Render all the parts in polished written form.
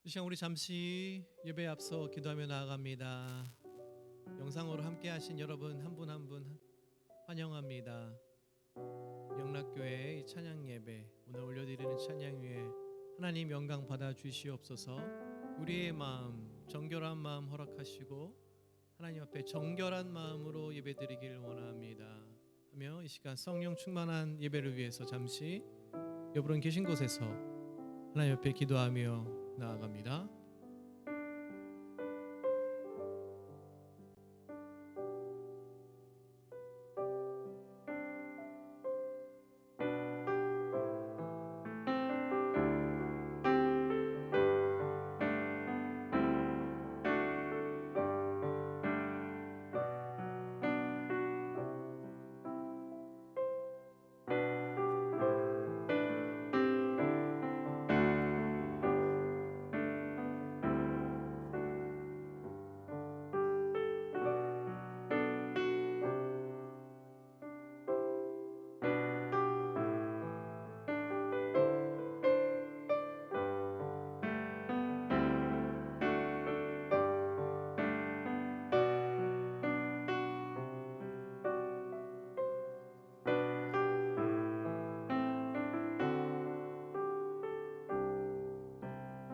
이 시간 우리 잠시 예배에 앞서 기도하며 나아갑니다. 영상으로 함께 하신 여러분 한 분 한 분 환영합니다. 영락교회 이 찬양 예배, 오늘 올려드리는 찬양 위에 하나님 영광 받아 주시옵소서. 우리의 마음, 정결한 마음 허락하시고 하나님 앞에 정결한 마음으로 예배드리길 원합니다 하며 이 시간 성령 충만한 예배를 위해서 잠시 여러분 계신 곳에서 하나님 앞에 기도하며 나아갑니다.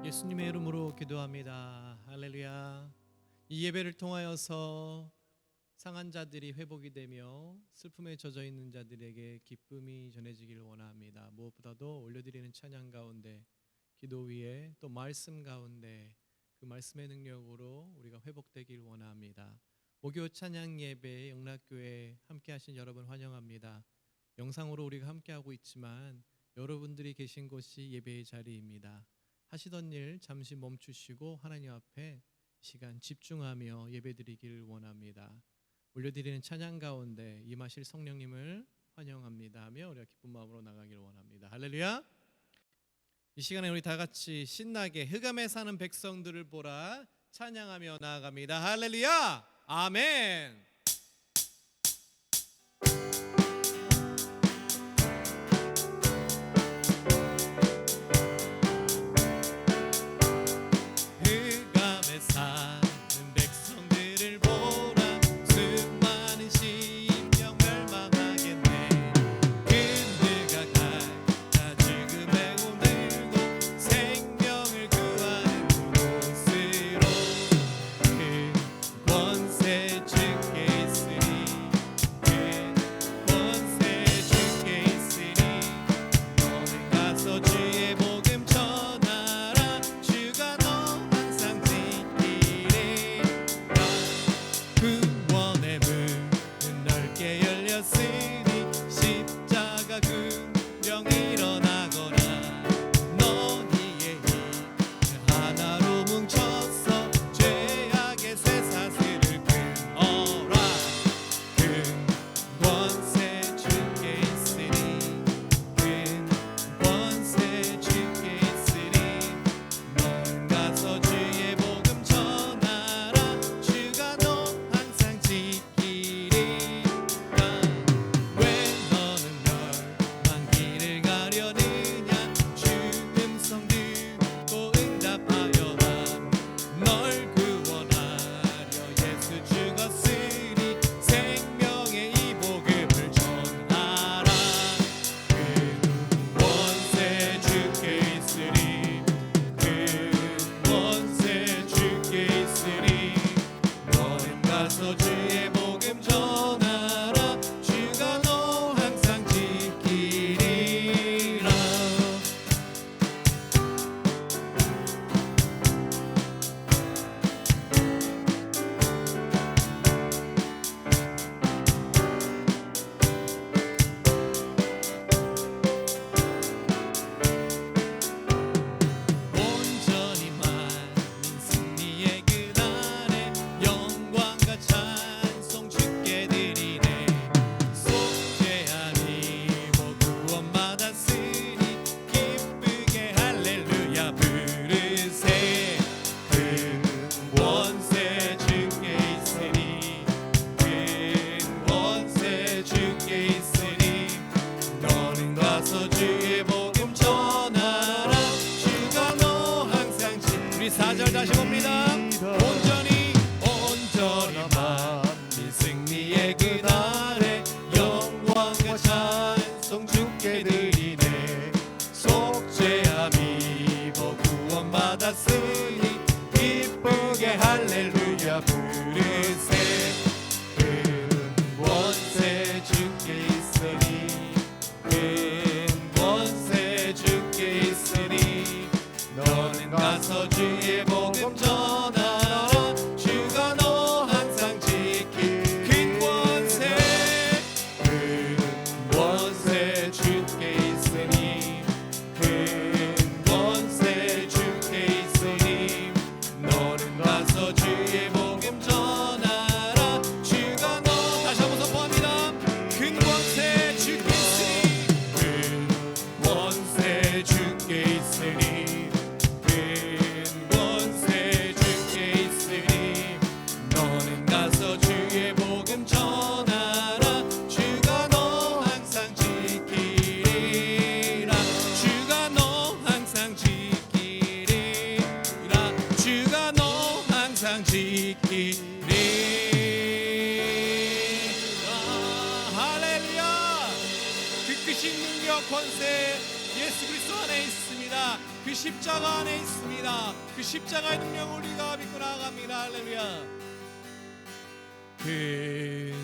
예수님의 이름으로 기도합니다. 할렐루야. 이 예배를 통하여서 상한 자들이 회복이 되며 슬픔에 젖어 있는 자들에게 기쁨이 전해지기를 원합니다. 무엇보다도 올려드리는 찬양 가운데, 기도 위에 또 말씀 가운데 그 말씀의 능력으로 우리가 회복되기를 원합니다. 목요 찬양 예배 영락교회 함께 하신 여러분 환영합니다. 영상으로 우리가 함께하고 있지만 여러분들이 계신 곳이 예배의 자리입니다. 하시던 일 잠시 멈추시고 하나님 앞에 시간 집중하며 예배드리기를 원합니다. 올려드리는 찬양 가운데 임하실 성령님을 환영합니다 하며 우리가 기쁜 마음으로 나가기를 원합니다. 할렐루야. 이 시간에 우리 다 같이 신나게 흑암에 사는 백성들을 보라 찬양하며 나아갑니다. 할렐루야. 아멘. 사는 백성들을 보라 수많은 심령 멸망하겠네. 그들가 다 죽음에 오늘고 생명을 구하는 그곳으로 그 권세 주께 4절 다시 봅니다. 온전히 만민 승리의 그날에 영광과 찬송 주께 드리네. 속죄함 입어 구원 받았으니 기쁘게 할렐루야 부르세. 큰 권세 주께 있으니 큰 권세 주께 있으니 너는 가서 주의 복음 전하라. 주가 너 항상 지킬 큰 권세. 큰 권세 주께 있으니 큰 권세 주께 있으니 너는 가서 주의 복음 전하라. 주가 너 다시 한번 선포합니다. 큰 권세 주께 있으니 큰 권세 주께 있으니 큰 권세 주께 있으니 너는 가서 주의 복음 전하라. 주가 너 항상 지키리라. 주가 너 항상 지키리라. 주가 너 항상 지키리라. 할렐루야. 그 크신 능력 권세 예수 그리스도 안에 있습니다. 그 십자가 안에 있습니다. 그 십자가의 능력을 우리가 믿고 나아갑니다. 할렐루야. 큰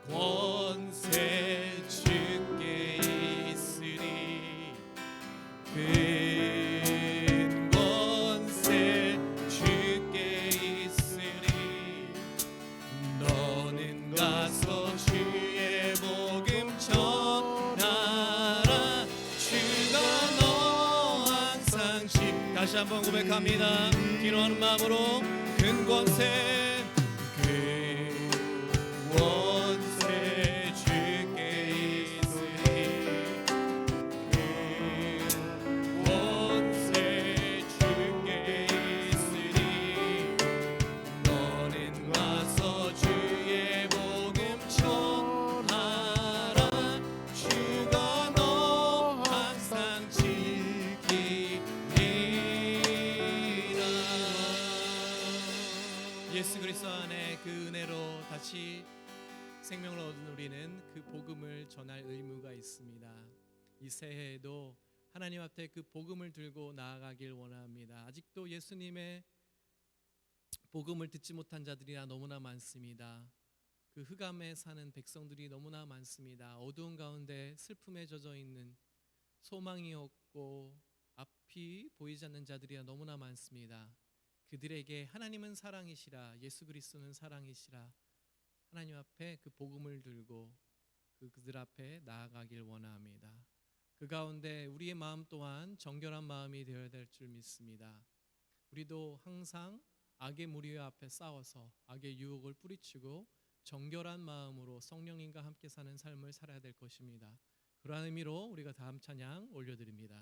권세 주께 있으니 큰 권세 주께 있으니 너는 가서 주의 복음 전하라. 주가 너 항상 다시 한번 고백합니다. 기도하는 마음으로 큰 권세 큰 권세 주께 있으니 큰 권세 주께 있으니 너는 와서 주의 복음 전하라. 주가 너 항상 지키리라. 예수 그리스도 안에 그 은혜로 다시 생명을 얻은 우리는 그 복음을 전할 의무가 있습니다. 이 새해에도 하나님 앞에 그 복음을 들고 나아가길 원합니다. 아직도 예수님의 복음을 듣지 못한 자들이 너무나 많습니다. 그 흑암에 사는 백성들이 너무나 많습니다. 어두운 가운데 슬픔에 젖어 있는 소망이 없고 앞이 보이지 않는 자들이 너무나 많습니다. 그들에게 하나님은 사랑이시라, 예수 그리스도는 사랑이시라, 하나님 앞에 그 복음을 들고 그들 앞에 나아가길 원합니다. 그 가운데 우리의 마음 또한 정결한 마음이 되어야 될 줄 믿습니다. 우리도 항상 악의 무리 앞에 싸워서 악의 유혹을 뿌리치고 정결한 마음으로 성령님과 함께 사는 삶을 살아야 될 것입니다. 그러한 의미로 우리가 다음 찬양 올려드립니다.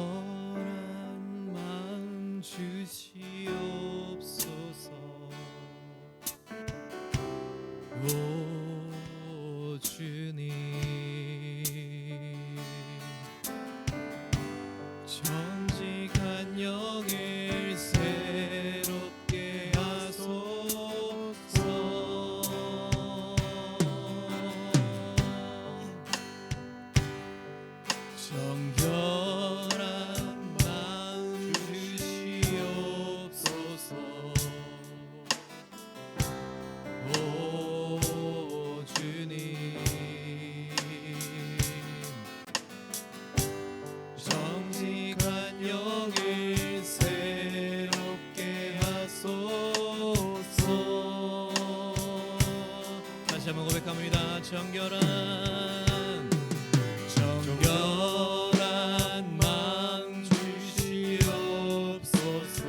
정결한 마음 주시옵소서. 오 주님, 정직한 영을 새롭게 하소서. 정결한 마음 주시옵소서. 오 주님, 정직한 영을 새롭게 하소서. 다시 한번 고백합니다. 정결한 마음 주시옵소서.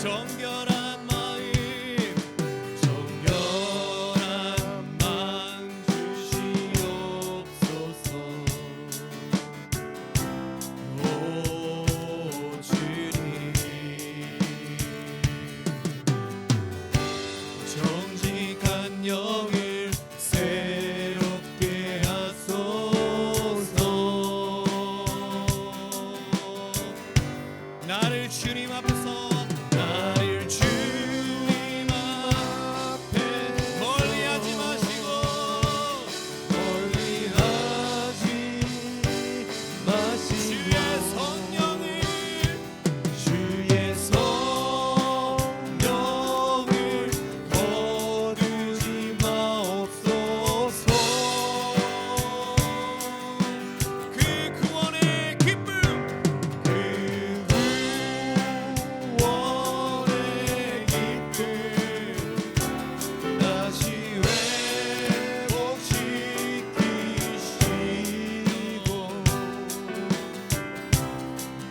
정결한 마음 주시옵소서. 오 주님, 정직한 영을 새롭게 하소서. 나를 주님 앞에서 멀리하지 마시고 주의 성령을 거두지 마옵소서. 그 구원의 기쁨 다시 회복시키시고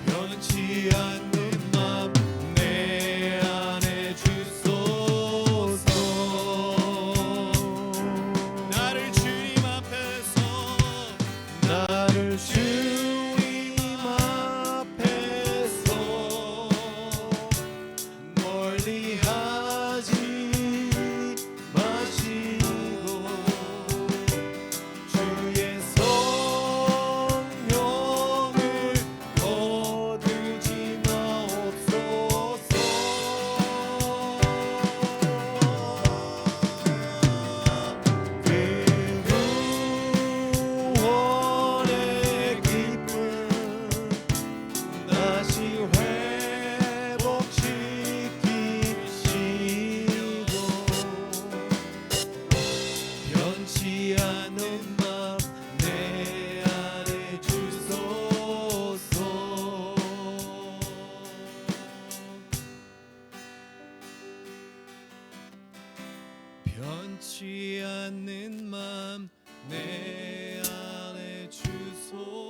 변치 않는 맘 내 안에 주소서. 나를 주님 앞에서 멀리하지 마시고 주의 성령을 거두지 마옵소서. 그 구원의 기쁨 다시 회복시키시고 변치 않는 맘 내 안에 주소서. 변치 않는 맘 내 안에 주소서.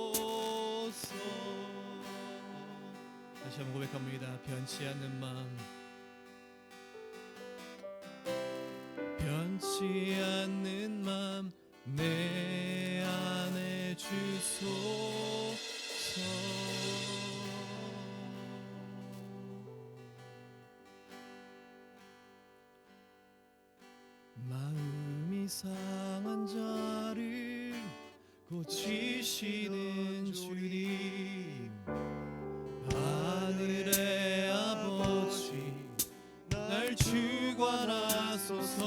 다시 한번 고백합니다. 변치 않는 마음, 변치 않는 마음 내 안에 주소서. 마음이 상한 자를 고치시는 주님, 하늘의 아버지 날 주관하소서.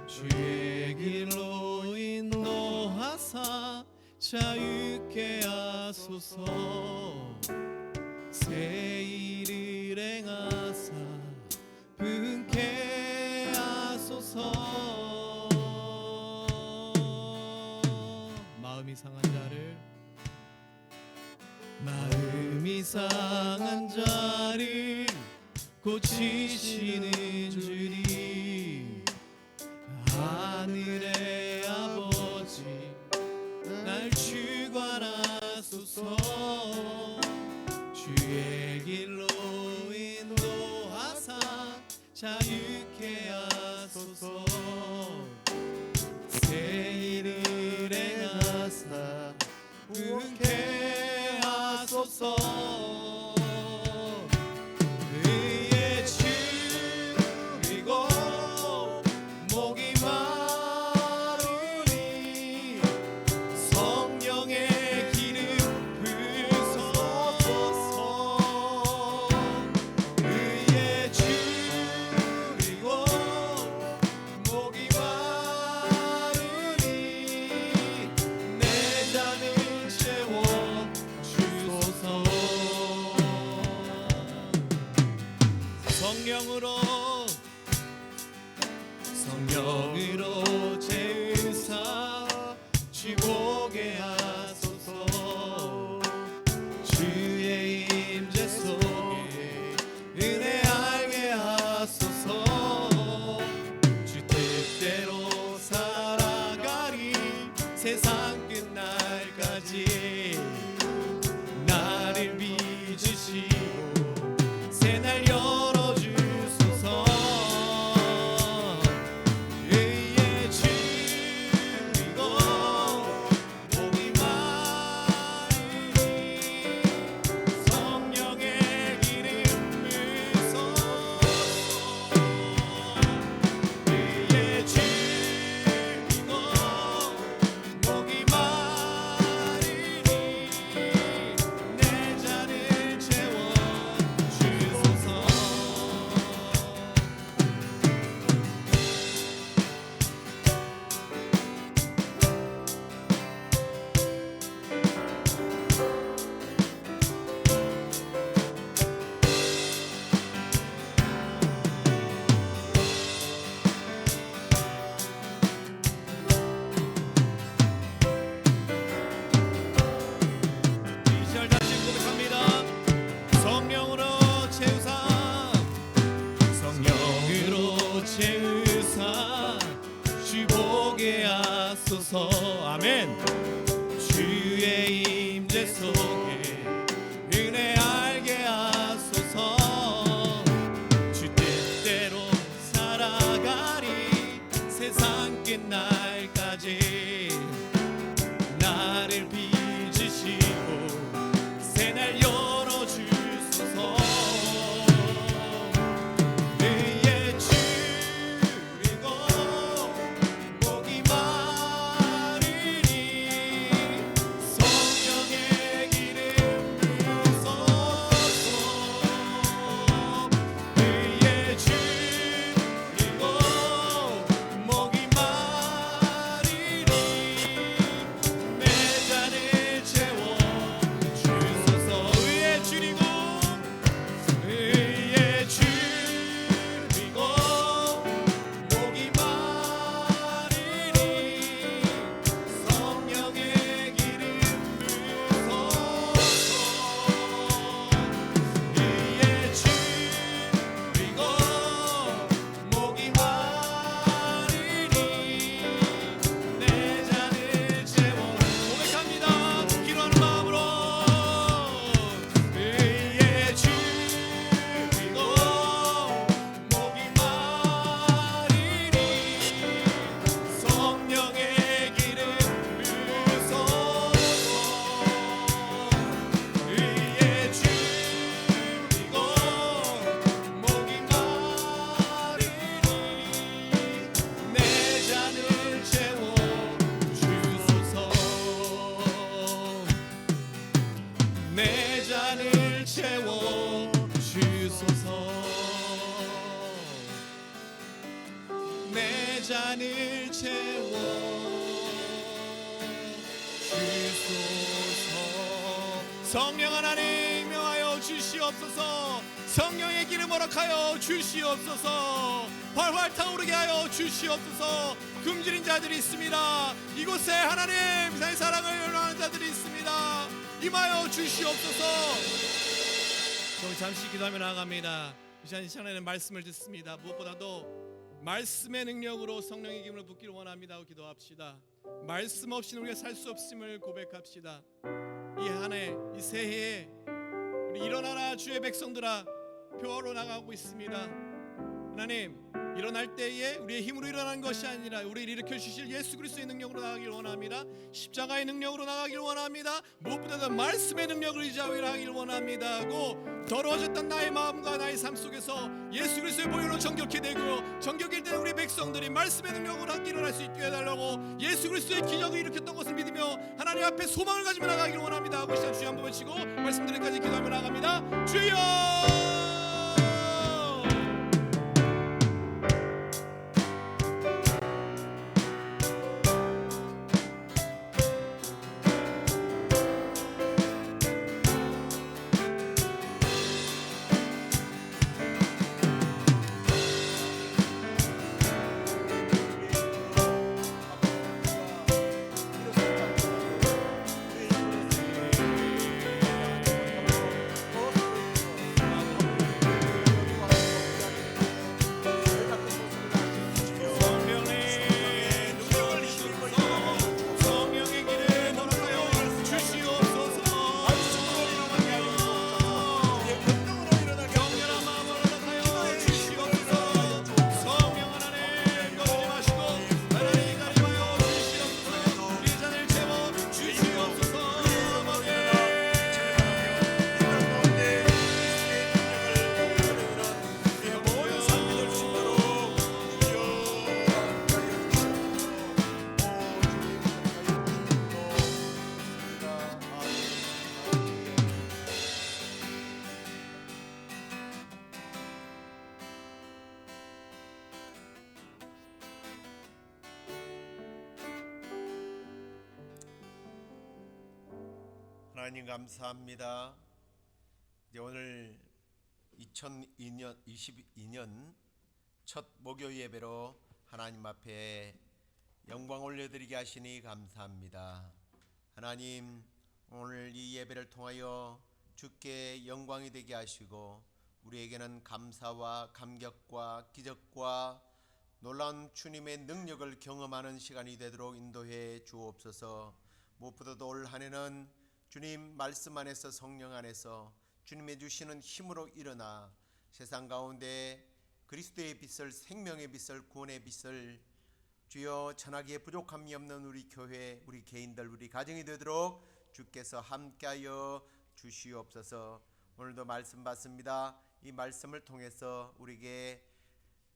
주의 길로 인도하사 자유케 하소서. 새 일을 행하사 분케 하소서. 마음이 상한 자를 고치시는 주님, 하늘의 아버지 날 주관하소서. 주의 길로 인도하사 자유케 하소서. 새 일을 행하사 분케 하소서. 의에 줄이고 목이 마르니 성령의 기름 부으소서. 의에 줄이고 목이 마르니 내 잔을 채워 주소서. 성령으로 채우사 주보게 하소서. 주의 임재 속에 은혜 알게 하소서. 주 뜻대로 살아가리 세상 끝날까지 나를 빚으시고 새날 주시옵소서. 아멘. 주의 임재 속에 은혜 알게 하소서. 주 뜻대로 살아가리 세상 끝날까지. 나를 빚으시고 새날 열어주소서. 의에 줄이고 목이 마르니 성령의 기름 부소서. 의에 줄이고 목이 마르니 내 잔을 채워주소서. 의에 줄이고 의에 줄이고 목이 마르니 성령의 기름 부소서. 의에 줄이고 목이 마르니 내 잔을 채워. 고백합니다. 기도하는 마음으로. 의에 줄이고 목이 마르니 성령의 기름 부소서. 의에 줄이고 목이 마르니 내 잔을 채워주소서. 내 잔을 채워주소서. 내 잔을 채워주소서. 성령 하나님 명하여 주시옵소서. 성령의 기름 허락하여 주시옵소서. 활활 타오르게 하여 주시옵소서. 굶주린 자들이 있습니다. 이곳에 하나님 세상의 사랑을 열망하는 자들이 있습니다. 임하여 주시옵소서. 저희 잠시 기도하며 나아갑니다. 이 시간에는 말씀을 듣습니다. 무엇보다도 말씀의 능력으로 성령의 기름을 붓기를 원합니다. 기도합시다. 말씀 없이는 우리가 살 수 없음을 고백합시다. 이 한 해, 이 새해에 우리 일어나라 주의 백성들아 표하러 나가고 있습니다. 하나님, 일어날 때에 우리의 힘으로 일어나는 것이 아니라 우리를 일으켜 주실 예수 그리스도의 능력으로 나가기를 원합니다. 십자가의 능력으로 나가기를 원합니다. 무엇보다도 말씀의 능력을 의지하고 일하기를 원합니다. 고 더러워졌던 나의 마음과 나의 삶 속에서 예수 그리스도의 보혈로 정결케 되고요, 정결될 때는 우리 백성들이 말씀의 능력으로 함께 일어날 수 있게 해달라고 예수 그리스도의 기적을 일으켰던 것을 믿으며 하나님 앞에 소망을 가지며 나가기를 원합니다. 그 시간 주여 한번 외치고 말씀드리기까지 기도하며 나갑니다. 주여! 하나님 감사합니다. 이제 오늘 2022년 첫 목요 예배로 하나님 앞에 영광 올려드리게 하시니 감사합니다. 하나님, 오늘 이 예배를 통하여 주께 영광이 되게 하시고 우리에게는 감사와 감격과 기적과 놀라운 주님의 능력을 경험하는 시간이 되도록 인도해 주옵소서. 무엇보다도 올 한해는 주님 말씀 안에서 성령 안에서 주님의 주시는 힘으로 일어나 세상 가운데 그리스도의 빛을, 생명의 빛을, 구원의 빛을 주여 전하기에 부족함이 없는 우리 교회, 우리 개인들, 우리 가정이 되도록 주께서 함께하여 주시옵소서. 오늘도 말씀 받습니다. 이 말씀을 통해서 우리에게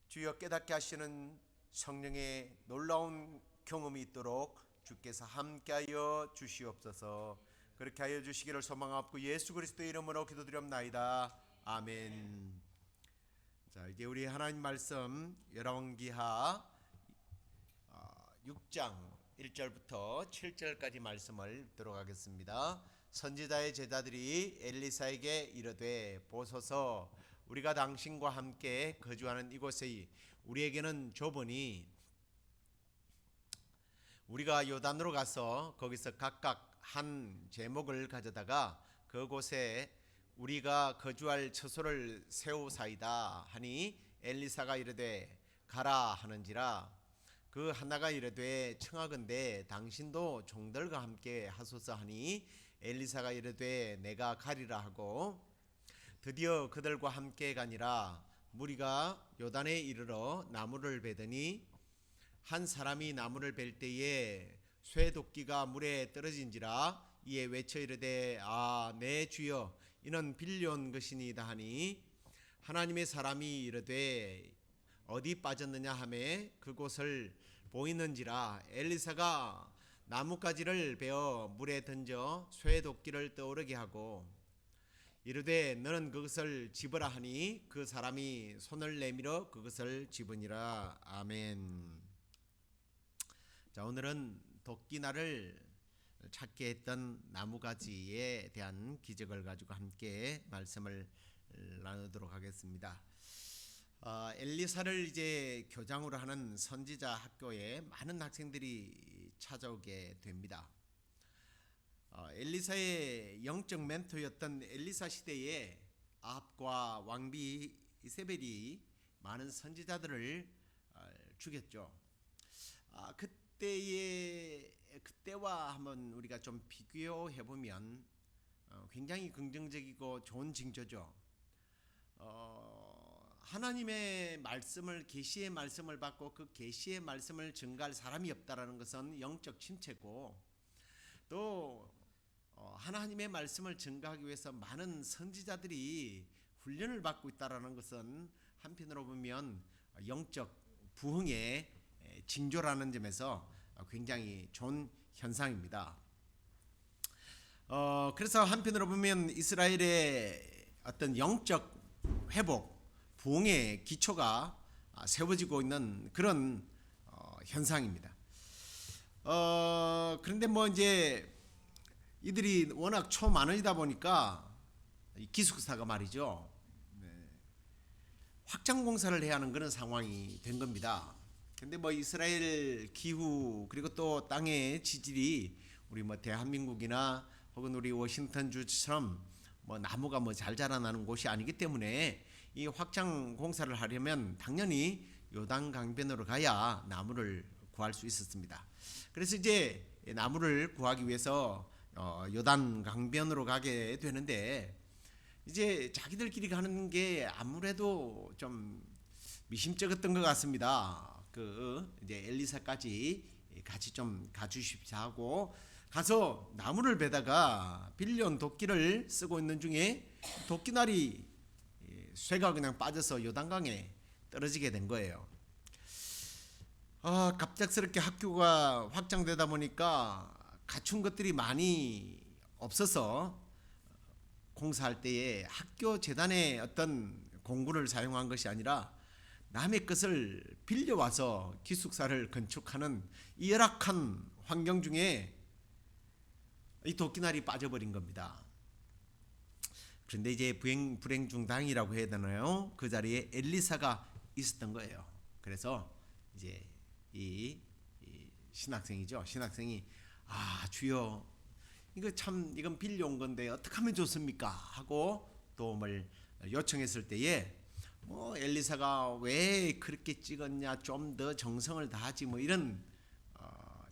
주여 깨닫게 하시는 성령의 놀라운 경험이 있도록 주께서 함께하여 주시옵소서. 그렇게 하여 주시기를 소망하고 예수 그리스도의 이름으로 기도드립나이다. 아멘. 자, 이제 우리 하나님 말씀 열왕기하 6장 1절부터 7절까지 말씀을 들어가겠습니다. 선지자의 제자들이 엘리사에게 이르되 보소서, 우리가 당신과 함께 거주하는 이곳에 우리에게는 좁으니 우리가 요단으로 가서 거기서 각각 한 제목을 가져다가 그곳에 우리가 거주할 처소를 세우사이다 하니 엘리사가 이르되 가라 하는지라. 그 하나가 이르되 청하건대 당신도 종들과 함께 하소서 하니 엘리사가 이르되 내가 가리라 하고 드디어 그들과 함께 가니라. 무리가 요단에 이르러 나무를 베더니 한 사람이 나무를 벨 때에 쇠도끼가 물에 떨어진지라. 이에 외쳐 이르되 내 주여 이는 빌려온 것이니이다 하니 하나님의 사람이 이르되 어디 빠졌느냐 하매 그곳을 보이는지라. 엘리사가 나뭇가지를 베어 물에 던져 쇠도끼를 떠오르게 하고 이르되 너는 그것을 집으라 하니 그 사람이 손을 내밀어 그것을 집으니라. 아멘. 자, 오늘은 도끼날을 찾게 했던 나무가지에 대한 기적을 가지고 함께 말씀을 나누도록 하겠습니다. 엘리사를 이제 교장으로 하는 선지자 학교에 많은 학생들이 찾아오게 됩니다. 엘리사의 영적 멘토였던 엘리사 시대에 아합과 왕비 이세벨이 많은 선지자들을 죽였죠. 그때와 한번 우리가 좀 비교해 보면 굉장히 긍정적이고 좋은 징조죠. 하나님의 말씀을, 계시의 말씀을 받고 그 계시의 말씀을 증가할 사람이 없다라는 것은 영적 침체고, 또 하나님의 말씀을 증가하기 위해서 많은 선지자들이 훈련을 받고 있다라는 것은 한편으로 보면 영적 부흥의 징조라는 점에서 굉장히 좋은 현상입니다. 그래서 한편으로 보면 이스라엘의 어떤 영적 회복, 부흥의 기초가 세워지고 있는 그런 현상입니다. 그런데 뭐 이제 이들이 워낙 초만원이다 보니까 기숙사가 말이죠, 확장 공사를 해야 하는 그런 상황이 된 겁니다. 근데 뭐 이스라엘 기후 그리고 또 땅의 지질이 우리 뭐 대한민국이나 혹은 우리 워싱턴 주처럼 뭐 나무가 뭐 잘 자라나는 곳이 아니기 때문에 이 확장 공사를 하려면 당연히 요단 강변으로 가야 나무를 구할 수 있었습니다. 그래서 이제 나무를 구하기 위해서 요단 강변으로 가게 되는데, 이제 자기들끼리 가는 게 아무래도 좀 미심쩍었던 것 같습니다. 이제 엘리사까지 같이 좀 가주십사 하고 가서 나무를 베다가 빌려온 도끼를 쓰고 있는 중에 도끼날이 쇠가 그냥 빠져서 요단강에 떨어지게 된 거예요. 갑작스럽게 학교가 확장되다 보니까 갖춘 것들이 많이 없어서 공사할 때에 학교 재단의 어떤 공구를 사용한 것이 아니라 남의 것을 빌려와서 기숙사를 건축하는 이 열악한 환경 중에 이 도끼날이 빠져버린 겁니다. 그런데 이제 불행 중당이라고 해야 되나요? 그 자리에 엘리사가 있었던 거예요. 그래서 이제 이 신학생이죠. 신학생이 주여, 이건 빌려온 건데 어떻게 하면 좋습니까? 하고 도움을 요청했을 때에 뭐 엘리사가 왜 그렇게 찍었냐, 좀 더 정성을 다하지, 뭐 이런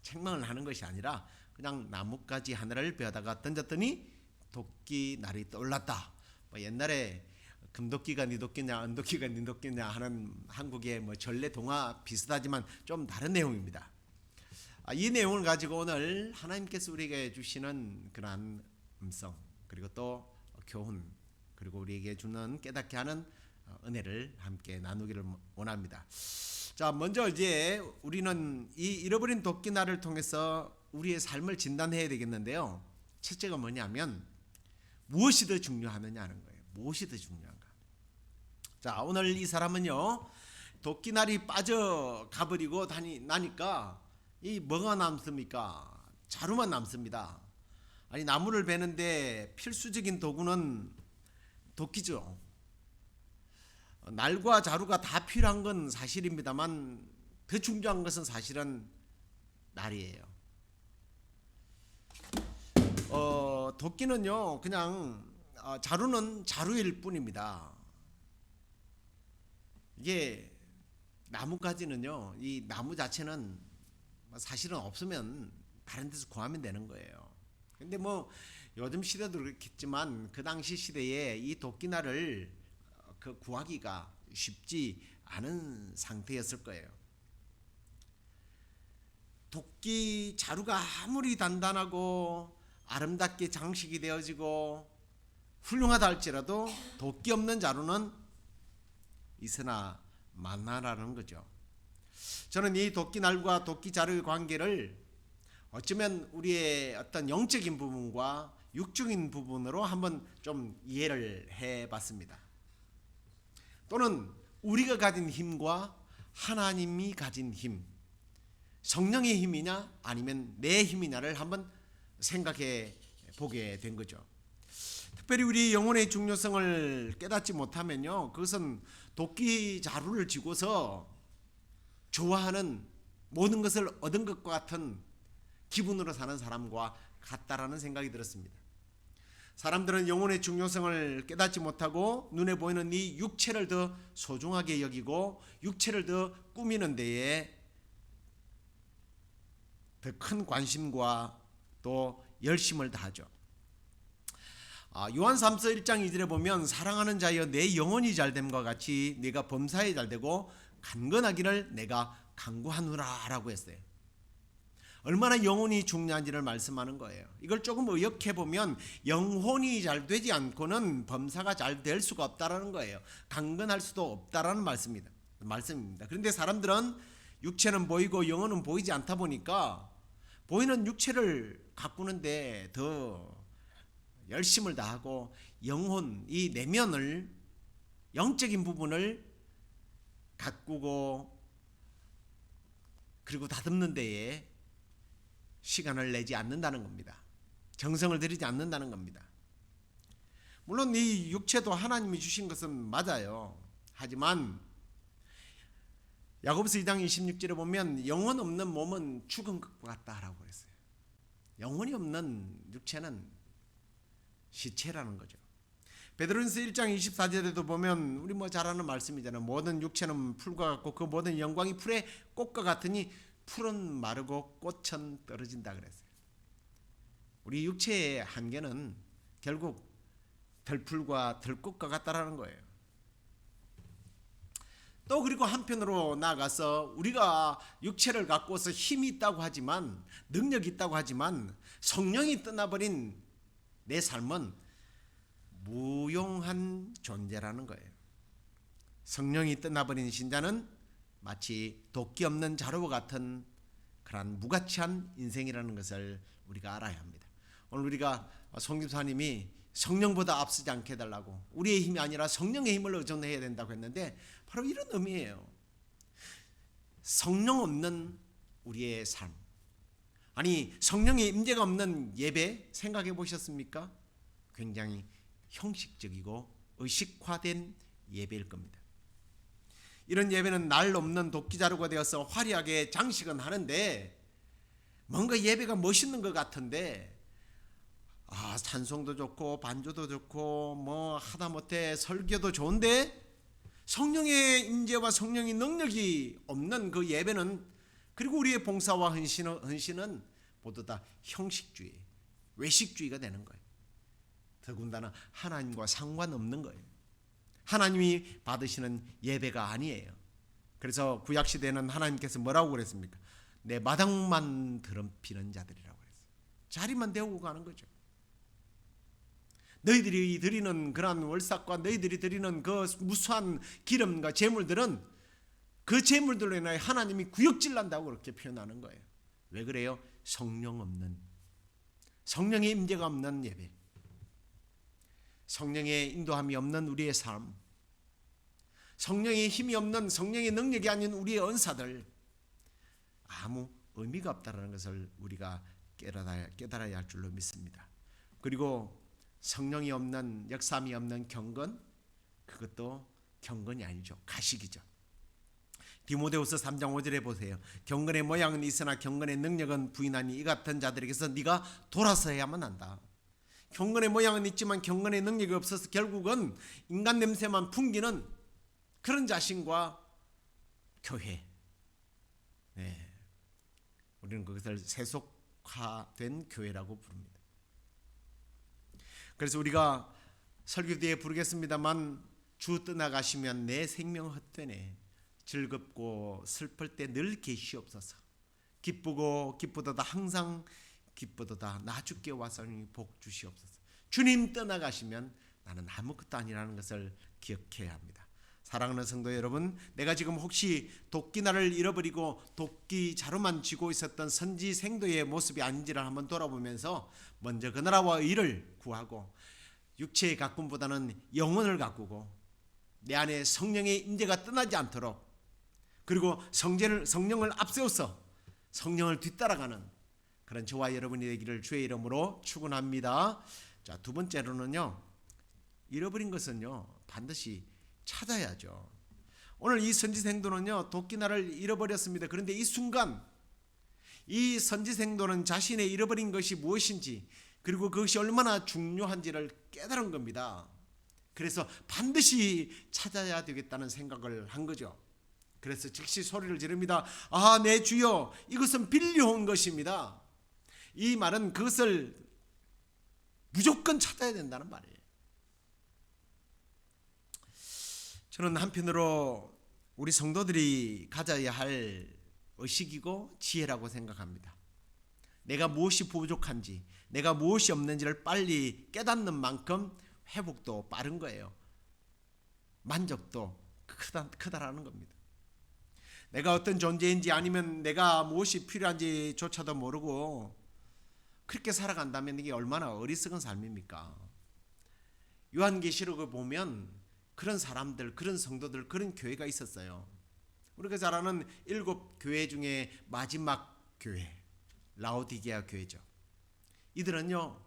책망을 하는 것이 아니라 그냥 나뭇가지 하나를 베어다가 던졌더니 도끼 날이 떠올랐다. 뭐 옛날에 금도끼가 네 도끼냐, 은도끼가 네 도끼냐 하는 한국의 뭐 전래 동화 비슷하지만 좀 다른 내용입니다. 이 내용을 가지고 오늘 하나님께서 우리에게 주시는 그러한 음성, 그리고 또 교훈, 그리고 우리에게 주는 깨닫게 하는 은혜를 함께 나누기를 원합니다. 자, 먼저 이제 우리는 이 잃어버린 도끼날을 통해서 우리의 삶을 진단해야 되겠는데요. 첫째가 뭐냐면 무엇이 더 중요하느냐 하는 거예요. 무엇이 더 중요한가. 자, 오늘 이 사람은요, 도끼날이 빠져 가버리고 나니까 이 뭐가 남습니까? 자루만 남습니다. 아니, 나무를 베는데 필수적인 도구는 도끼죠. 날과 자루가 다 필요한 건 사실입니다만 더 중요한 것은 사실은 날이에요. 도끼는요, 그냥 자루는 자루일 뿐입니다. 이게 나무까지는요, 이 나무 자체는 사실은 없으면 다른 데서 구하면 되는 거예요. 근데 뭐 요즘 시대도 그렇겠지만 그 당시 시대에 이 도끼날을 구하기가 쉽지 않은 상태였을 거예요. 도끼 자루가 아무리 단단하고 아름답게 장식이 되어지고 훌륭하다 할지라도 도끼 없는 자루는 있으나 만나라는 거죠. 저는 이 도끼날과 도끼 자루의 관계를 어쩌면 우리의 어떤 영적인 부분과 육적인 부분으로 한번 좀 이해를 해봤습니다. 또는 우리가 가진 힘과 하나님이 가진 힘, 성령의 힘이냐 아니면 내 힘이냐를 한번 생각해 보게 된 거죠. 특별히 우리 영혼의 중요성을 깨닫지 못하면요, 그것은 도끼 자루를 쥐고서 좋아하는 모든 것을 얻은 것과 같은 기분으로 사는 사람과 같다라는 생각이 들었습니다. 사람들은 영혼의 중요성을 깨닫지 못하고 눈에 보이는 이 육체를 더 소중하게 여기고 육체를 더 꾸미는 데에 더 큰 관심과 또 열심을 다하죠. 요한 3서 1장 2절에 보면 사랑하는 자여 내 영혼이 잘됨과 같이 네가 범사에 잘되고 강건하기를 내가 간구하노라 라고 했어요. 얼마나 영혼이 중요한지를 말씀하는 거예요. 이걸 조금 의역해 보면 영혼이 잘 되지 않고는 범사가 잘 될 수가 없다라는 거예요. 강건할 수도 없다라는 말씀입니다. 그런데 사람들은 육체는 보이고 영혼은 보이지 않다 보니까 보이는 육체를 가꾸는데 더 열심을 다하고 영혼, 이 내면을, 영적인 부분을 가꾸고 그리고 다듬는 데에 시간을 내지 않는다는 겁니다. 정성을 들이지 않는다는 겁니다. 물론 이 육체도 하나님이 주신 것은 맞아요. 하지만 야고보서 2장 26절에 보면 영혼 없는 몸은 죽은 것과 같다라고 했어요. 영혼이 없는 육체는 시체라는 거죠. 베드로전서 1장 24절에도 보면 우리 잘 아는 말씀이잖아요. 모든 육체는 풀과 같고 그 모든 영광이 풀의 꽃과 같으니 풀은 마르고 꽃은 떨어진다 그랬어요. 우리 육체의 한계는 결국 들풀과 들꽃과 같다라는 거예요. 또 그리고 한편으로 나아가서 우리가 육체를 갖고서 힘이 있다고 하지만, 능력이 있다고 하지만 성령이 떠나버린 내 삶은 무용한 존재라는 거예요. 성령이 떠나버린 신자는 마치 도끼 없는 자루와 같은 그런 무가치한 인생이라는 것을 우리가 알아야 합니다. 오늘 우리가 성김사님이 성령보다 앞서지 않게 해달라고, 우리의 힘이 아니라 성령의 힘을 의존해야 된다고 했는데 바로 이런 의미예요. 성령 없는 우리의 삶, 아니 성령의 임재가 없는 예배 생각해 보셨습니까? 굉장히 형식적이고 의식화된 예배일 겁니다. 이런 예배는 날 없는 도끼자루가 되어서 화려하게 장식은 하는데 뭔가 예배가 멋있는 것 같은데, 찬송도 좋고 반주도 좋고 뭐 하다못해 설교도 좋은데 성령의 임재와 성령의 능력이 없는 그 예배는, 그리고 우리의 봉사와 헌신은 모두 다 형식주의, 외식주의가 되는 거예요. 더군다나 하나님과 상관없는 거예요. 하나님이 받으시는 예배가 아니에요. 그래서 구약시대에는 하나님께서 뭐라고 그랬습니까? 내 마당만 더럽히는 자들이라고 그랬어요. 자리만 데우고 가는 거죠. 너희들이 드리는 그러한 월삭과 너희들이 드리는 그 무수한 기름과 제물들은 그 제물들로 인하여 하나님이 구역질 난다고 그렇게 표현하는 거예요. 왜 그래요? 성령 없는, 성령의 임재가 없는 예배, 성령의 인도함이 없는 우리의 삶, 성령의 힘이 없는, 성령의 능력이 아닌 우리의 언사들, 아무 의미가 없다는 것을 우리가 깨달아야 할 줄로 믿습니다. 그리고 성령이 없는, 역사함이 없는 경건, 그것도 경건이 아니죠. 가식이죠. 디모데후서 3장 5절에 보세요. 경건의 모양은 있으나 경건의 능력은 부인하니 이 같은 자들에게서 네가 돌아서야만 한다. 경건의 모양은 있지만 경건의 능력이 없어서 결국은 인간 냄새만 풍기는 그런 자신과 교회, 우리는 그것을 세속화된 교회라고 부릅니다. 그래서 우리가 설교 뒤에 부르겠습니다만, 주 떠나가시면 내 생명 헛되네. 즐겁고 슬플 때 늘 계시옵소서. 기쁘고 기쁘도다 항상 기쁘도다 나 주께 와서 복 주시옵소서. 주님 떠나가시면 나는 아무것도 아니라는 것을 기억해야 합니다. 사랑하는 성도 여러분, 내가 지금 혹시 도끼날을 잃어버리고 도끼 자루만 쥐고 있었던 선지 생도의 모습이 아닌지를 한번 돌아보면서 먼저 그 나라와 의를 구하고 육체의 가꿈보다는 영혼을 가꾸고 내 안에 성령의 임재가 떠나지 않도록, 그리고 성령을 앞세워서 성령을 뒤따라가는 그런 저와 여러분이 되기를 주의 이름으로 축원합니다. 자, 두 번째로는요, 잃어버린 것은요 반드시 찾아야죠. 오늘 이 선지생도는요 도끼날을 잃어버렸습니다. 그런데 이 순간 이 선지생도는 자신의 잃어버린 것이 무엇인지, 그리고 그것이 얼마나 중요한지를 깨달은 겁니다. 그래서 반드시 찾아야 되겠다는 생각을 한 거죠. 그래서 즉시 소리를 지릅니다. 아, 내 주여, 이것은 빌려온 것입니다. 이 말은 그것을 무조건 찾아야 된다는 말이에요. 저는 한편으로 우리 성도들이 가져야 할 의식이고 지혜라고 생각합니다. 내가 무엇이 부족한지, 내가 무엇이 없는지를 빨리 깨닫는 만큼 회복도 빠른 거예요. 만족도 크다라는 겁니다. 내가 어떤 존재인지, 아니면 내가 무엇이 필요한지조차도 모르고 그렇게 살아간다면 이게 얼마나 어리석은 삶입니까? 요한계시록을 보면 그런 사람들, 그런 성도들, 그런 교회가 있었어요. 우리가 잘 아는 7교회 중에 마지막 교회, 라오디게아 교회죠. 이들은요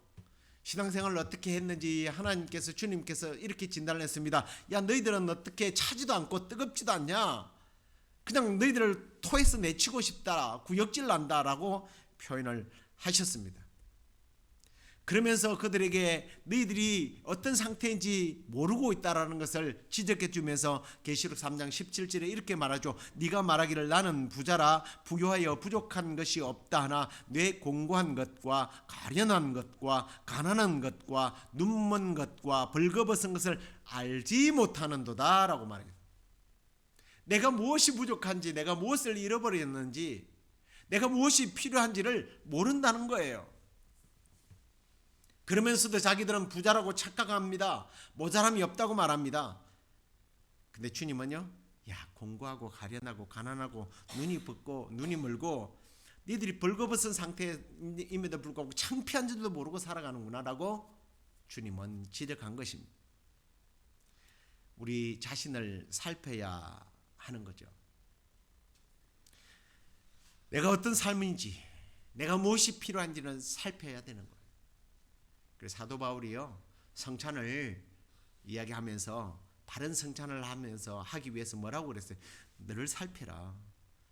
신앙생활을 어떻게 했는지 하나님께서, 주님께서 이렇게 진단을 했습니다. 야, 너희들은 어떻게 차지도 않고 뜨겁지도 않냐? 그냥 너희들을 토해서 내치고 싶다, 구역질 난다라고 표현을 하셨습니다. 그러면서 그들에게 너희들이 어떤 상태인지 모르고 있다라는 것을 지적해 주면서 계시록 3장 17절에 이렇게 말하죠. 네가 말하기를 나는 부자라 부유하여 부족한 것이 없다 하나 뇌 공고한 것과 가련한 것과 가난한 것과 눈먼 것과 벌거벗은 것을 알지 못하는도다 라고 말해요. 내가 무엇이 부족한지, 내가 무엇을 잃어버렸는지, 내가 무엇이 필요한지를 모른다는 거예요. 그러면서도 자기들은 부자라고 착각합니다. 모자람이 없다고 말합니다. 근데 주님은요, 야, 공고하고 가련하고 가난하고 눈이 붓고 눈이 멀고 니들이 벌거벗은 상태임에도 불구하고 창피한 줄도 모르고 살아가는구나 라고 주님은 지적한 것입니다. 우리 자신을 살펴야 하는 거죠. 내가 어떤 삶인지, 내가 무엇이 필요한지는 살펴야 되는 거예요. 그래서 사도 바울이요 성찬을 이야기하면서, 바른 성찬을 하면서 하기 위해서 뭐라고 그랬어요? 너를 살펴라.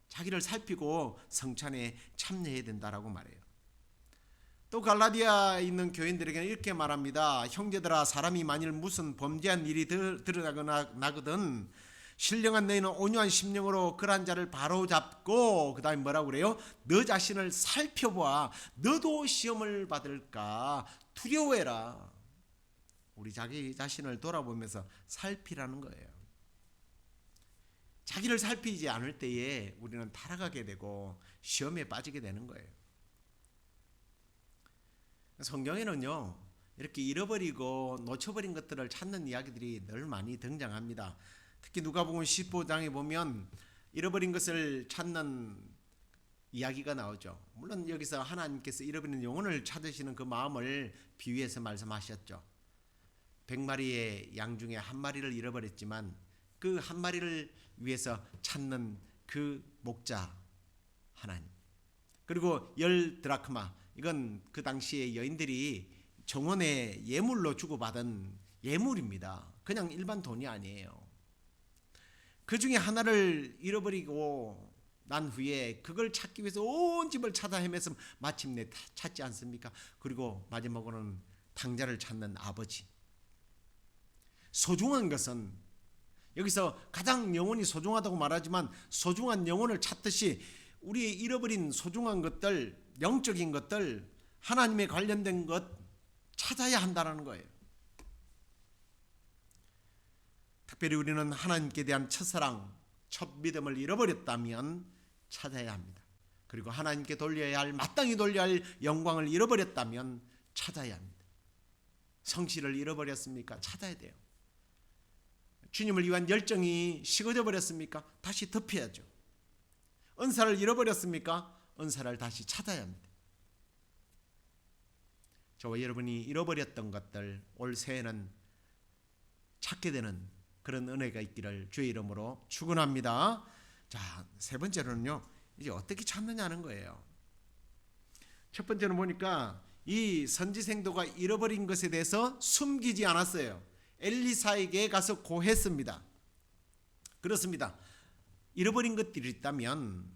자기를 살피고 성찬에 참여해야 된다라고 말해요. 또 갈라디아에 있는 교인들에게는 이렇게 말합니다. 형제들아, 사람이 만일 무슨 범죄한 일이 드러나거든 신령한 너희는 온유한 심령으로 그러한 자를 바로잡고, 그 다음에 뭐라고 그래요? 너 자신을 살펴보아. 너도 시험을 받을까 두려워해라. 우리 자기 자신을 돌아보면서 살피라는 거예요. 자기를 살피지 않을 때에 우리는 타락하게 되고 시험에 빠지게 되는 거예요. 성경에는요, 이렇게 잃어버리고 놓쳐버린 것들을 찾는 이야기들이 늘 많이 등장합니다. 특히 누가복음 15장에 보면 잃어버린 것을 찾는 이야기가 나오죠. 물론 여기서 하나님께서 잃어버린 영혼을 찾으시는 그 마음을 비유해서 말씀하셨죠. 100마리의 양 중에 한 마리를 잃어버렸지만 그 한 마리를 위해서 찾는 그 목자 하나님, 그리고 10드라크마, 이건 그 당시에 여인들이 정원의 예물로 주고받은 예물입니다. 그냥 일반 돈이 아니에요. 그 중에 하나를 잃어버리고 난 후에 그걸 찾기 위해서 온 집을 찾아 헤매서 마침내 찾지 않습니까? 그리고 마지막으로는 탕자를 찾는 아버지. 소중한 것은, 여기서 가장 영혼이 소중하다고 말하지만 소중한 영혼을 찾듯이 우리의 잃어버린 소중한 것들, 영적인 것들, 하나님에 관련된 것 찾아야 한다는 거예요. 특별히 우리는 하나님께 대한 첫사랑, 첫 믿음을 잃어버렸다면 찾아야 합니다. 그리고 하나님께 돌려야 할, 마땅히 돌려야 할 영광을 잃어버렸다면 찾아야 합니다. 성실을 잃어버렸습니까? 찾아야 돼요. 주님을 위한 열정이 식어져 버렸습니까? 다시 덮여야죠. 은사를 잃어버렸습니까? 은사를 다시 찾아야 합니다. 저와 여러분이 잃어버렸던 것들 올 새해는 찾게 되는 그런 은혜가 있기를 주의 이름으로 축원합니다. 자, 세 번째로는요, 이제 어떻게 찾느냐는 거예요. 첫 번째는 보니까 이 선지생도가 잃어버린 것에 대해서 숨기지 않았어요. 엘리사에게 가서 고했습니다. 그렇습니다. 잃어버린 것들이 있다면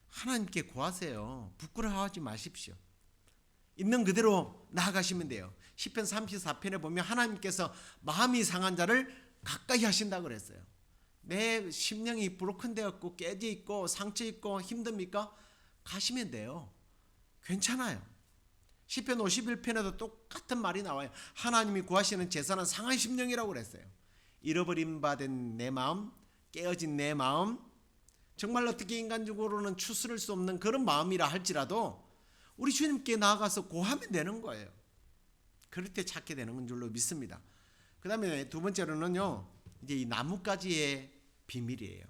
하나님께 고하세요. 부끄러워하지 마십시오. 있는 그대로 나아가시면 돼요. 시편 34편에 보면 하나님께서 마음이 상한 자를 가까이 하신다고 그랬어요. 내 심령이 브로큰되었고 깨져 있고 상처 있고 힘듭니까? 가시면 돼요. 괜찮아요. 시편 51편에도 똑같은 말이 나와요. 하나님이 구하시는 제사는 상한 심령이라고 그랬어요. 잃어버림 받은 내 마음, 깨어진 내 마음, 정말 어떻게 인간적으로는 추스를 수 없는 그런 마음이라 할지라도 우리 주님께 나아가서 고하면 되는 거예요. 그럴 때 찾게 되는 줄로 믿습니다. 그 다음에 두 번째로는요, 이제 이 나뭇가지의 비밀이에요.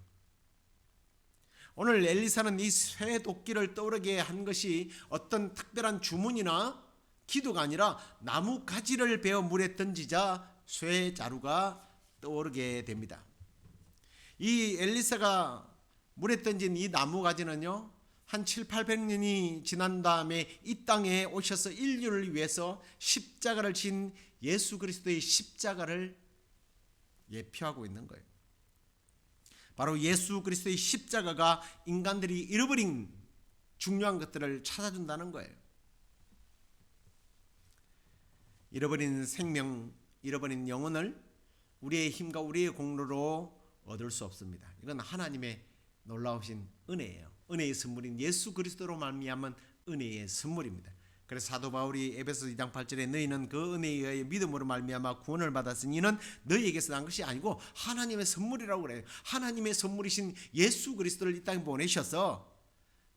오늘 엘리사는 이 쇠 도끼를 떠오르게 한 것이 어떤 특별한 주문이나 기도가 아니라 나뭇가지를 베어 물에 던지자 쇠 자루가 떠오르게 됩니다. 이 엘리사가 물에 던진 이 나뭇가지는요, 한 700~800년이 지난 다음에 이 땅에 오셔서 인류를 위해서 십자가를 진 예수 그리스도의 십자가를 예표하고 있는 거예요. 바로 예수 그리스도의 십자가가 인간들이 잃어버린 중요한 것들을 찾아준다는 거예요. 잃어버린 생명, 잃어버린 영혼을 우리의 힘과 우리의 공로로 얻을 수 없습니다. 이건 하나님의 놀라우신 은혜예요. 은혜의 선물인 예수 그리스도로 말미암은 은혜의 선물입니다. 그래서 사도 바울이 에베소 2장 8절에 너희는 그 은혜에 의해 믿음으로 말미암아 구원을 받았으니 이는 너희에게서 난 것이 아니고 하나님의 선물이라고 그래요. 하나님의 선물이신 예수 그리스도를 이 땅에 보내셔서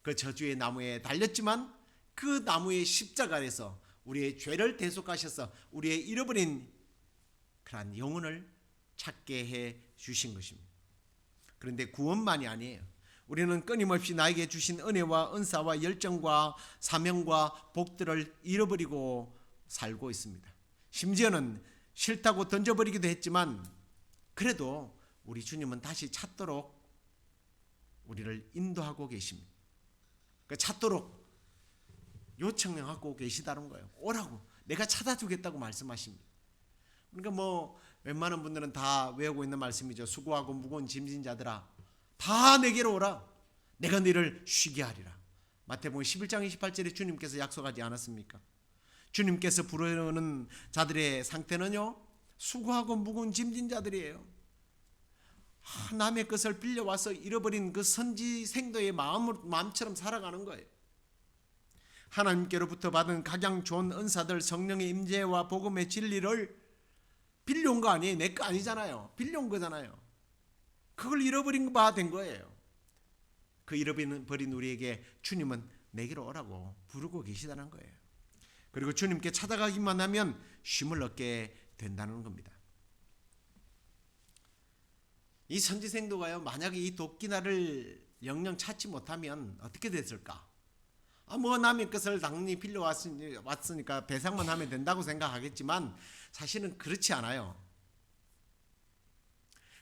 그 저주의 나무에 달렸지만 그 나무의 십자가에서 우리의 죄를 대속하셔서 우리의 잃어버린 그러한 영혼을 찾게 해 주신 것입니다. 그런데 구원만이 아니에요. 우리는 끊임없이 나에게 주신 은혜와 은사와 열정과 사명과 복들을 잃어버리고 살고 있습니다. 심지어는 싫다고 던져버리기도 했지만 그래도 우리 주님은 다시 찾도록 우리를 인도하고 계십니다. 찾도록 요청하고 계시다는 거예요. 오라고, 내가 찾아주겠다고 말씀하십니다. 그러니까 웬만한 분들은 다 외우고 있는 말씀이죠. 수고하고 무거운 짐진 자들아 다 내게로 오라. 내가 너희를 쉬게 하리라. 마태복음 11장 28절에 주님께서 약속하지 않았습니까? 주님께서 부르는 자들의 상태는요, 수고하고 무거운 짐진 자들이에요. 남의 것을 빌려와서 잃어버린 그 선지생도의 마음처럼 살아가는 거예요. 하나님께로부터 받은 가장 좋은 은사들, 성령의 임재와 복음의 진리를 빌려온 거 아니에요. 내 거 아니잖아요. 빌려온 거잖아요. 그걸 잃어버린 바 된 거예요. 그 잃어버린 우리에게 주님은 내게로 오라고 부르고 계시다는 거예요. 그리고 주님께 찾아가기만 하면 쉼을 얻게 된다는 겁니다. 이 선지생도가요, 만약에 이 도끼날을 영영 찾지 못하면 어떻게 됐을까? 뭐 남의 것을 당연히 빌려왔으니까 배상만 하면 된다고 생각하겠지만 사실은 그렇지 않아요.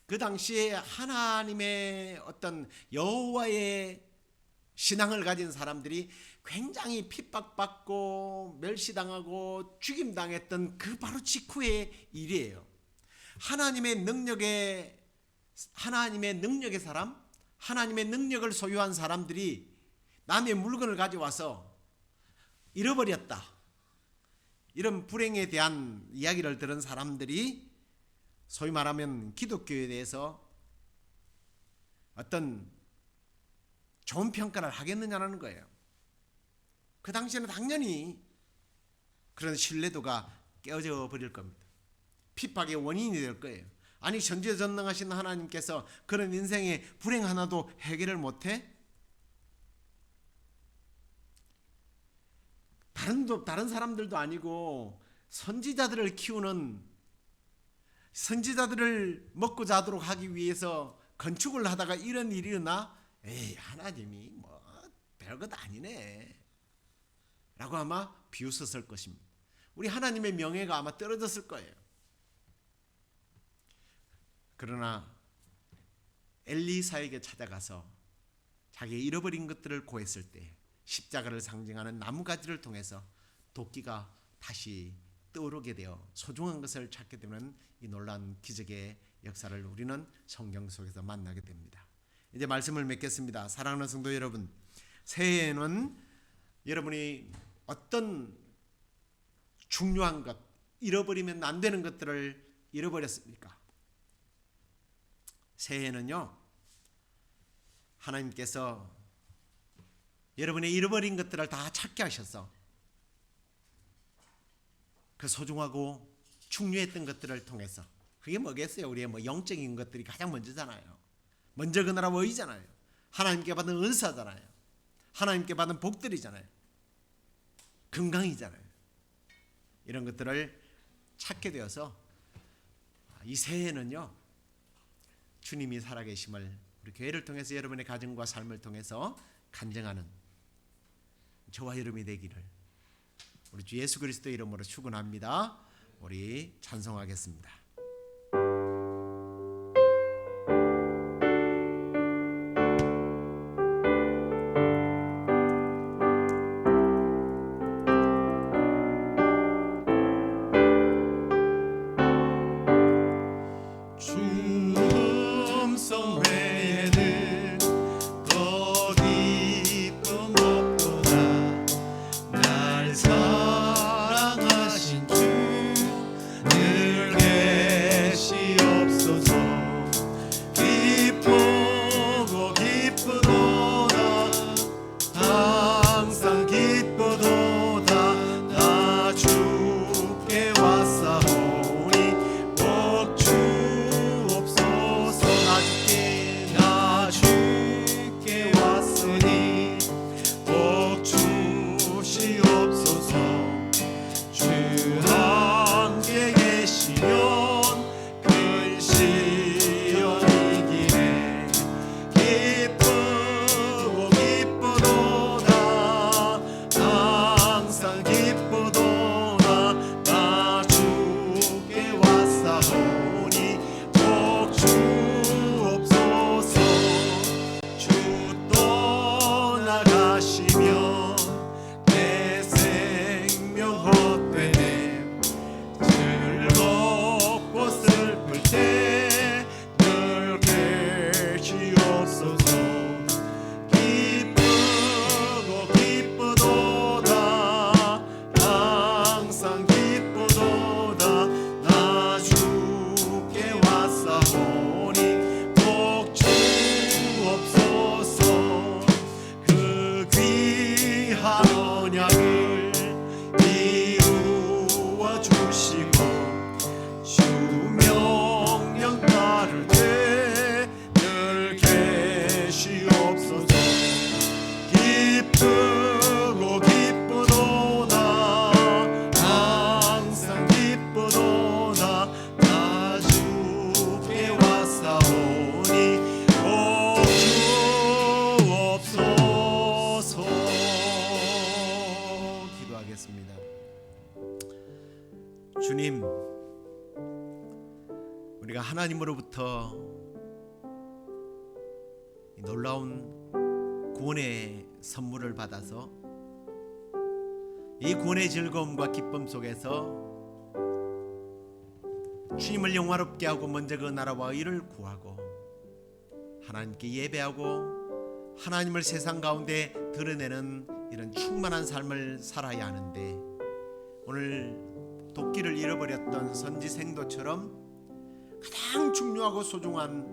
그 당시에 하나님의 어떤 여호와의 신앙을 가진 사람들이 굉장히 핍박받고 멸시당하고 죽임당했던 그 바로 직후의 일이에요. 하나님의 능력의 사람, 하나님의 능력을 소유한 사람들이 남의 물건을 가져와서 잃어버렸다. 이런 불행에 대한 이야기를 들은 사람들이 소위 말하면 기독교에 대해서 어떤 좋은 평가를 하겠느냐는 거예요. 그 당시에는 당연히 그런 신뢰도가 깨어져 버릴 겁니다. 핍박의 원인이 될 거예요. 아니 전지전능하신 하나님께서 그런 인생의 불행 하나도 해결을 못해? 다른 사람들도 아니고 선지자들을 키우는, 선지자들을 먹고 자도록 하기 위해서 건축을 하다가 이런 일이 일어나? 에이, 하나님이 뭐 별것 아니네 라고 아마 비웃었을 것입니다. 우리 하나님의 명예가 아마 떨어졌을 거예요. 그러나 엘리사에게 찾아가서 자기의 잃어버린 것들을 구했을 때 십자가를 상징하는 나무가지를 통해서 도끼가 다시 떠오르게 되어 소중한 것을 찾게 되는 이 놀라운 기적의 역사를 우리는 성경 속에서 만나게 됩니다. 이제 말씀을 맺겠습니다. 사랑하는 성도 여러분, 새해에는 여러분이 어떤 중요한 것, 잃어버리면 안 되는 것들을 잃어버렸습니까? 새해에는요, 하나님께서 여러분의 잃어버린 것들을 다 찾게 하셔서 그 소중하고 중요했던 것들을 통해서, 그게 뭐겠어요? 우리의 영적인 것들이 가장 먼저잖아요. 먼저 그 나라 의잖아요. 하나님께 받은 은사잖아요. 하나님께 받은 복들이잖아요. 건강이잖아요. 이런 것들을 찾게 되어서 이 새해는요, 주님이 살아계심을 우리 교회를 통해서 여러분의 가정과 삶을 통해서 간증하는 저와 여러분이 되기를 우리 주 예수 그리스도의 이름으로 축원합니다. 우리 찬송하겠습니다. 사랑하신 주 늘 하나님으로부터 이 놀라운 구원의 선물을 받아서 이 구원의 즐거움과 기쁨 속에서 주님을 영화롭게 하고 먼저 그 나라와 의를 구하고 하나님께 예배하고 하나님을 세상 가운데 드러내는 이런 충만한 삶을 살아야 하는데, 오늘 도끼를 잃어버렸던 선지생도처럼 가장 중요하고 소중한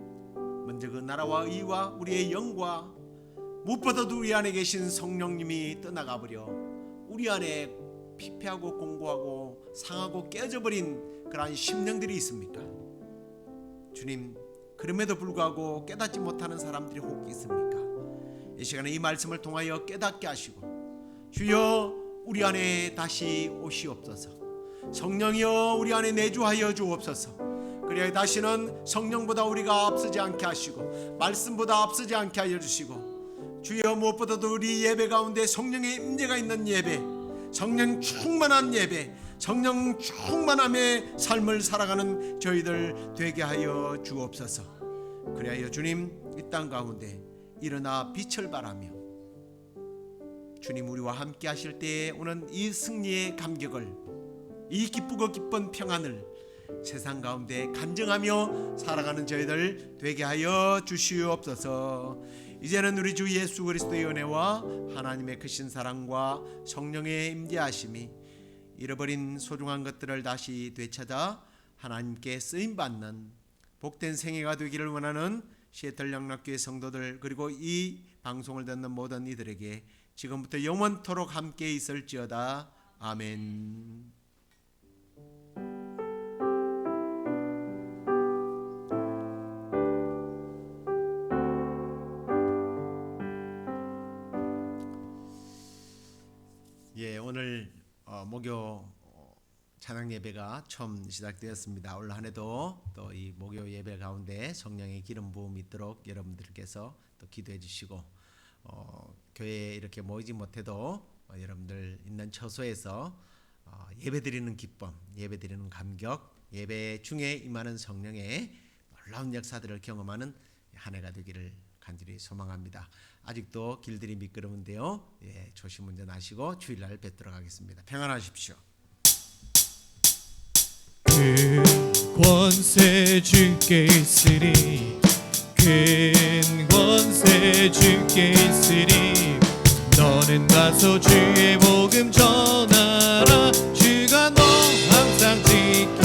먼저 그 나라와 의와 우리의 영과 무엇보다도 우리 안에 계신 성령님이 떠나가 버려 우리 안에 피폐하고 공고하고 상하고 깨져버린 그러한 심령들이 있습니까? 주님, 그럼에도 불구하고 깨닫지 못하는 사람들이 혹 있습니까? 이 시간에 이 말씀을 통하여 깨닫게 하시고, 주여 우리 안에 다시 오시옵소서. 성령이여 우리 안에 내주하여 주옵소서. 그래야 다시는 성령보다 우리가 앞서지 않게 하시고 말씀보다 앞서지 않게 하여 주시고, 주여 무엇보다도 우리 예배 가운데 성령의 임재가 있는 예배, 성령 충만한 예배, 성령 충만함의 삶을 살아가는 저희들 되게 하여 주옵소서. 그래야 주님, 이 땅 가운데 일어나 빛을 발하며 주님 우리와 함께 하실 때에 오는 이 승리의 감격을, 이 기쁘고 기쁜 평안을 세상 가운데 간증하며 살아가는 저희들 되게 하여 주시옵소서. 이제는 우리 주 예수 그리스도의 은혜와 하나님의 크신 사랑과 성령의 임재하심이 잃어버린 소중한 것들을 다시 되찾아 하나님께 쓰임받는 복된 생애가 되기를 원하는 시애틀 영락교회 성도들, 그리고 이 방송을 듣는 모든 이들에게 지금부터 영원토록 함께 있을지어다. 아멘. 오늘 목요 찬양 예배가 처음 시작되었습니다. 올 한 해도 또 이 목요 예배 가운데 성령의 기름 부음이 있도록 여러분들께서 또 기도해 주시고, 교회에 이렇게 모이지 못해도 여러분들 있는 처소에서 예배드리는 기쁨, 예배드리는 감격, 예배 중에 임하는 성령의 놀라운 역사들을 경험하는 한 해가 되기를 간절히 소망합니다. 아직도 길들이 미끄러운데요, 조심 운전하시고 주일날 뵙도록 하겠습니다. 평안하십시오. 큰 권세 주께 있으리, 큰 권세 주께 있으리. 너는 가서 주의 복음 전하라. 주가 너 항상 지키